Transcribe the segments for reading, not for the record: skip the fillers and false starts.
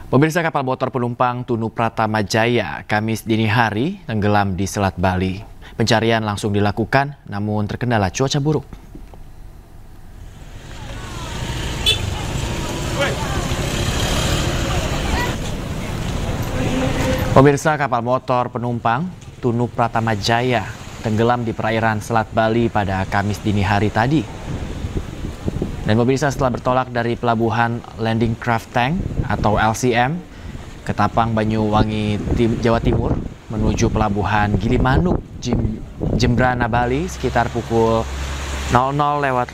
Pemirsa, kapal motor penumpang Tunu Pratama Jaya Kamis dini hari tenggelam di Selat Bali. Pencarian langsung dilakukan namun terkendala cuaca buruk. Pemirsa, kapal motor penumpang Tunu Pratama Jaya tenggelam di perairan Selat Bali pada Kamis dini hari tadi. Dan pemirsa, setelah bertolak dari pelabuhan Landing Craft Tank atau LCM Ketapang, Banyuwangi, Jawa Timur menuju pelabuhan Gilimanuk, Jembrana, Bali sekitar pukul 00.15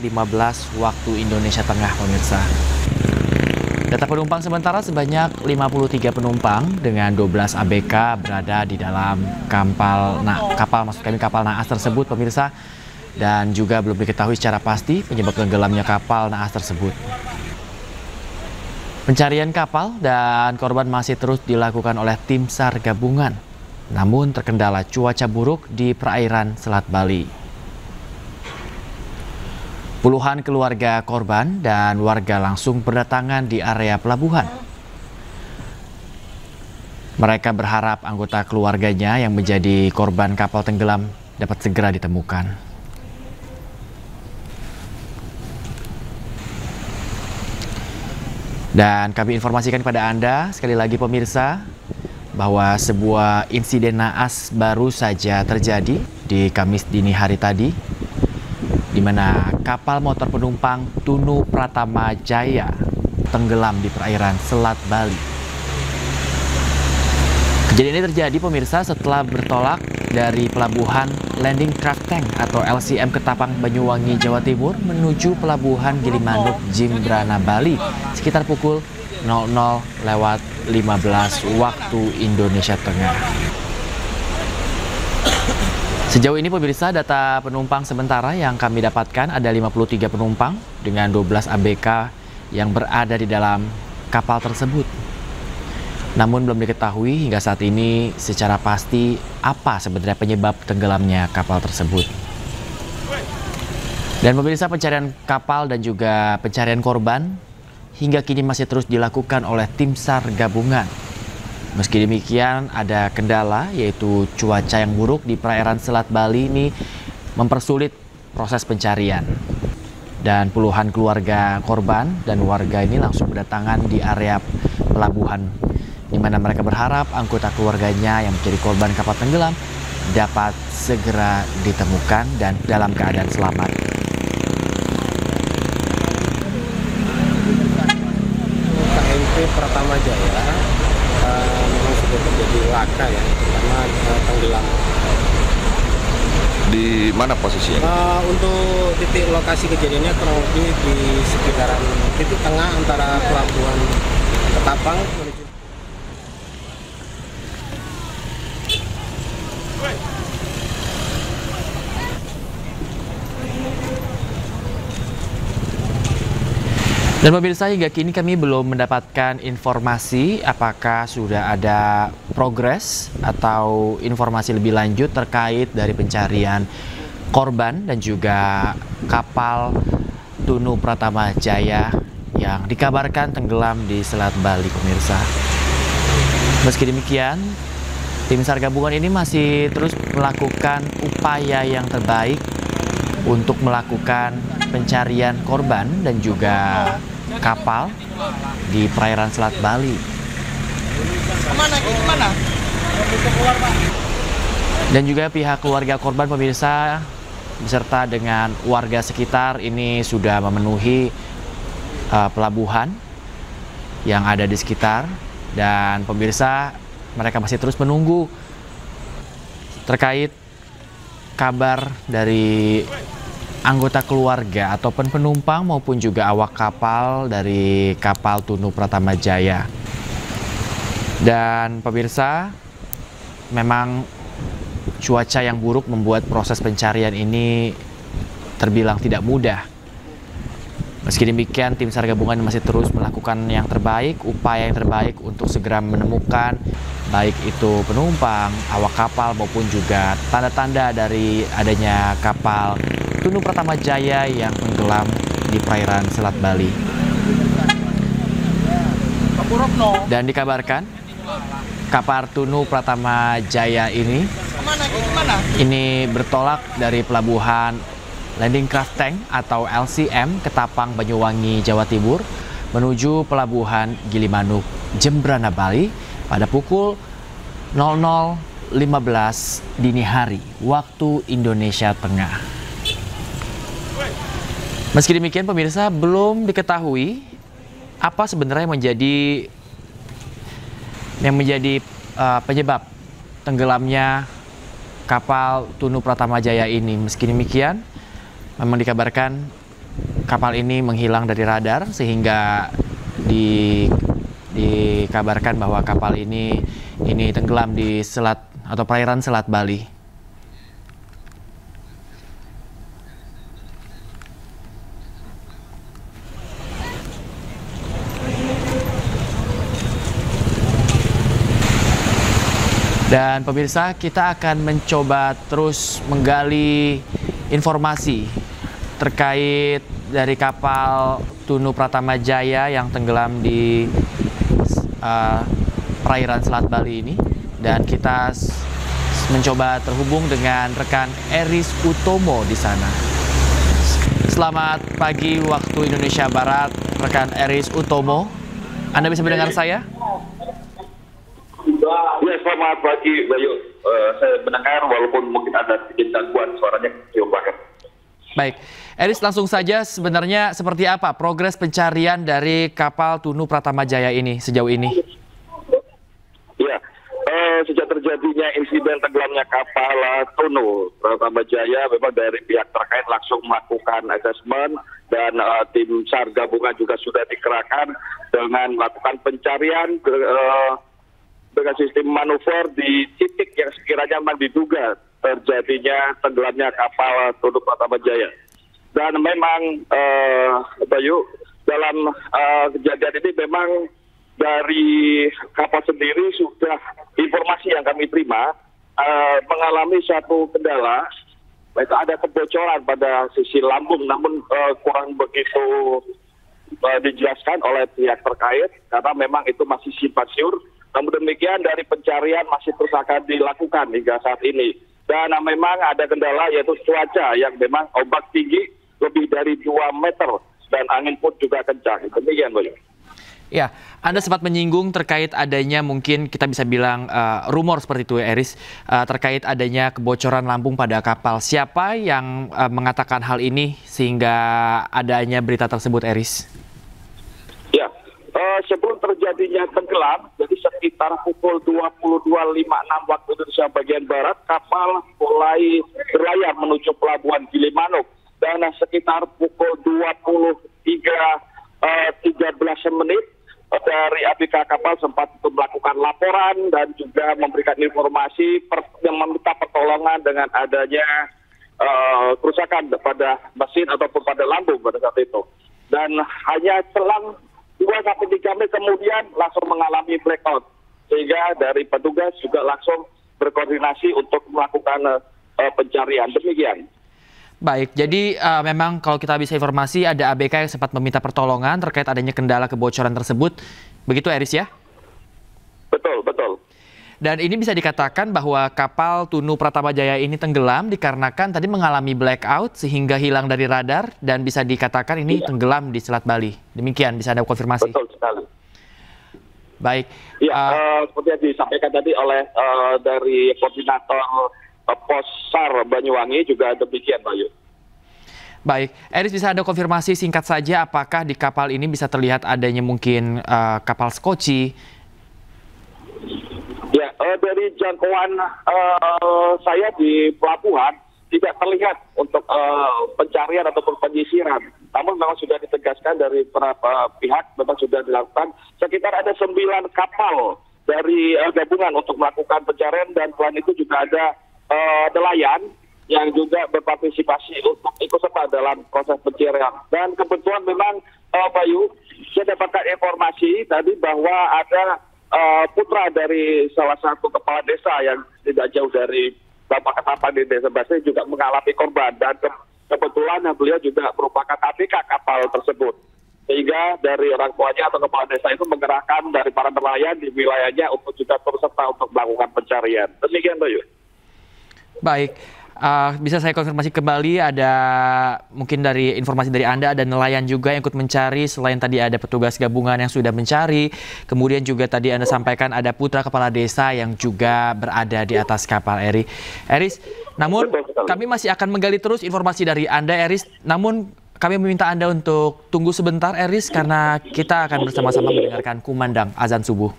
waktu Indonesia Tengah, pemirsa. Data penumpang sementara sebanyak 53 penumpang dengan 12 ABK berada di dalam kapal naas tersebut, pemirsa. Dan juga belum diketahui secara pasti penyebab tenggelamnya kapal naas tersebut. Pencarian kapal dan korban masih terus dilakukan oleh tim SAR gabungan, namun terkendala cuaca buruk di perairan Selat Bali. Puluhan keluarga korban dan warga langsung berdatangan di area pelabuhan. Mereka berharap anggota keluarganya yang menjadi korban kapal tenggelam dapat segera ditemukan. Dan kami informasikan kepada Anda, sekali lagi pemirsa, bahwa sebuah insiden naas baru saja terjadi di Kamis dini hari tadi, di mana kapal motor penumpang Tunu Pratama Jaya tenggelam di perairan Selat Bali. Kejadian ini terjadi, pemirsa, setelah bertolak dari pelabuhan Landing Craft Tank atau LCM Ketapang, Banyuwangi, Jawa Timur menuju pelabuhan Gilimanuk, Jembrana, Bali sekitar pukul 00.15 waktu Indonesia Tengah. Sejauh ini, pemirsa, data penumpang sementara yang kami dapatkan ada 53 penumpang dengan 12 ABK yang berada di dalam kapal tersebut. Namun belum diketahui hingga saat ini secara pasti apa sebenarnya penyebab tenggelamnya kapal tersebut. Dan pemirsa, pencarian kapal dan juga pencarian korban hingga kini masih terus dilakukan oleh tim SAR gabungan. Meski demikian, ada kendala yaitu cuaca yang buruk di perairan Selat Bali ini mempersulit proses pencarian. Dan puluhan keluarga korban dan warga ini langsung berdatangan di area pelabuhan, di mana mereka berharap anggota keluarganya yang menjadi korban kapal tenggelam dapat segera ditemukan dan dalam keadaan selamat. KMP Pratama Jaya memang sudah terjadi laka ya, terutama tenggelam. Di mana posisinya? Untuk titik lokasi kejadiannya kurang lebih di sekitaran titik tengah antara pelabuhan Ketapang menuju. Dan pemirsa, hingga kini kami belum mendapatkan informasi apakah sudah ada progres atau informasi lebih lanjut terkait dari pencarian korban dan juga kapal Tunu Pratama Jaya yang dikabarkan tenggelam di Selat Bali, pemirsa. Meski demikian, tim SAR gabungan ini masih terus melakukan upaya yang terbaik untuk melakukan pencarian korban dan juga kapal di perairan Selat Bali. Dan juga pihak keluarga korban, pemirsa, beserta dengan warga sekitar ini sudah memenuhi pelabuhan yang ada di sekitar. Dan pemirsa, mereka masih terus menunggu terkait kabar dari anggota keluarga ataupun penumpang maupun juga awak kapal dari kapal Tunu Pratama Jaya. Dan pemirsa, memang cuaca yang buruk membuat proses pencarian ini terbilang tidak mudah. Meski demikian, tim SAR gabungan masih terus melakukan yang terbaik, upaya yang terbaik untuk segera menemukan baik itu penumpang, awak kapal maupun juga tanda-tanda dari adanya kapal Tunu Pratama Jaya yang tenggelam di perairan Selat Bali. Dan dikabarkan kapal Tunu Pratama Jaya ini bertolak dari pelabuhan Landing Craft Tank atau LCM Ketapang, Banyuwangi, Jawa Timur menuju pelabuhan Gilimanuk, Jembrana, Bali pada pukul 00.15 dini hari waktu Indonesia Tengah. Meski demikian pemirsa, belum diketahui apa sebenarnya yang menjadi penyebab tenggelamnya kapal Tunu Pratama Jaya ini. Meski demikian, memang dikabarkan kapal ini menghilang dari radar sehingga dikabarkan bahwa kapal ini tenggelam di selat atau perairan Selat Bali. Dan pemirsa, kita akan mencoba terus menggali informasi terkait dari kapal Tunu Pratama Jaya yang tenggelam di perairan Selat Bali ini, dan kita mencoba terhubung dengan rekan Eris Utomo di sana. Selamat pagi waktu Indonesia Barat, rekan Eris Utomo. Anda bisa mendengar saya? Ya, selamat pagi, Bayu. Saya mendengar walaupun mungkin ada sedikit gangguan suaranya kecil banget. Baik, Eris, langsung saja sebenarnya seperti apa progres pencarian dari kapal Tunu Pratama Jaya ini sejauh ini? Ya, sejak terjadinya insiden tenggelamnya kapal Tunu Pratama Jaya, memang dari pihak terkait langsung melakukan asesmen dan tim SAR gabungan juga sudah dikerahkan dengan melakukan pencarian dengan sistem manuver di titik yang sekiranya memang diduga terjadinya tenggelamnya kapal Tunu Pratama Jaya. Dan memang Bayu, dalam kejadian ini memang dari kapal sendiri sudah informasi yang kami terima mengalami satu kendala, yaitu ada kebocoran pada sisi lambung, namun kurang begitu dijelaskan oleh pihak terkait karena memang itu masih simpang siur. Namun demikian dari pencarian masih terus akan dilakukan hingga saat ini. Dan memang ada kendala yaitu cuaca yang memang ombak tinggi lebih dari 2 meter dan angin pun juga kencang. Demikian, Bayu. Ya, Anda sempat menyinggung terkait adanya mungkin kita bisa bilang rumor seperti itu, Eris, terkait adanya kebocoran lambung pada kapal. Siapa yang mengatakan hal ini sehingga adanya berita tersebut, Eris? Ya, sebelum terjadinya tenggelam, jadi sekitar pukul 22.56 waktu Indonesia bagian Barat, kapal mulai berlayar menuju pelabuhan Gilimanuk. Dan sekitar pukul 23.13 menit dari ABK kapal sempat melakukan laporan dan juga memberikan informasi yang meminta pertolongan dengan adanya kerusakan pada mesin ataupun pada lambung pada saat itu. Dan hanya selang 2-3 menit kemudian langsung mengalami blackout, sehingga dari petugas juga langsung berkoordinasi untuk melakukan pencarian. Demikian. Baik, jadi memang kalau kita bisa informasi ada ABK yang sempat meminta pertolongan terkait adanya kendala kebocoran tersebut. Begitu, Eris, ya? Betul, betul. Dan ini bisa dikatakan bahwa kapal Tunu Pratama Jaya ini tenggelam dikarenakan tadi mengalami blackout sehingga hilang dari radar dan bisa dikatakan ini tenggelam di Selat Bali. Demikian, bisa Anda konfirmasi? Betul sekali. Baik. Ya, seperti yang disampaikan tadi oleh dari koordinator Pos SAR Banyuwangi juga demikian, Bayu. Baik, Eris, bisa Anda konfirmasi singkat saja apakah di kapal ini bisa terlihat adanya mungkin kapal skoci? Ya, dari jangkauan saya di pelabuhan tidak terlihat untuk pencarian ataupun penyisiran. Namun memang sudah ditegaskan dari beberapa pihak, memang sudah dilakukan sekitar ada 9 kapal dari gabungan untuk melakukan pencarian, dan selain itu juga ada nelayan yang juga berpartisipasi untuk ikut serta dalam proses pencarian. Dan kebetulan memang Bayu, saya dapatkan informasi tadi bahwa ada putra dari salah satu kepala desa yang tidak jauh dari Bapak Ketapang di Desa Basri juga mengalami korban, dan kebetulan beliau juga merupakan ABK kapal tersebut. sehingga dari orang tuanya atau kepala desa itu menggerakkan dari para nelayan di wilayahnya untuk juga turut serta untuk melakukan pencarian. Demikian, Bayu. Baik. Bisa saya konfirmasi kembali, ada mungkin dari informasi dari Anda ada nelayan juga yang ikut mencari, selain tadi ada petugas gabungan yang sudah mencari, kemudian juga tadi Anda sampaikan ada putra kepala desa yang juga berada di atas kapal Eris. Namun kami masih akan menggali terus informasi dari Anda, Eris. Namun kami meminta Anda untuk tunggu sebentar, Eris, karena kita akan bersama-sama mendengarkan kumandang azan subuh.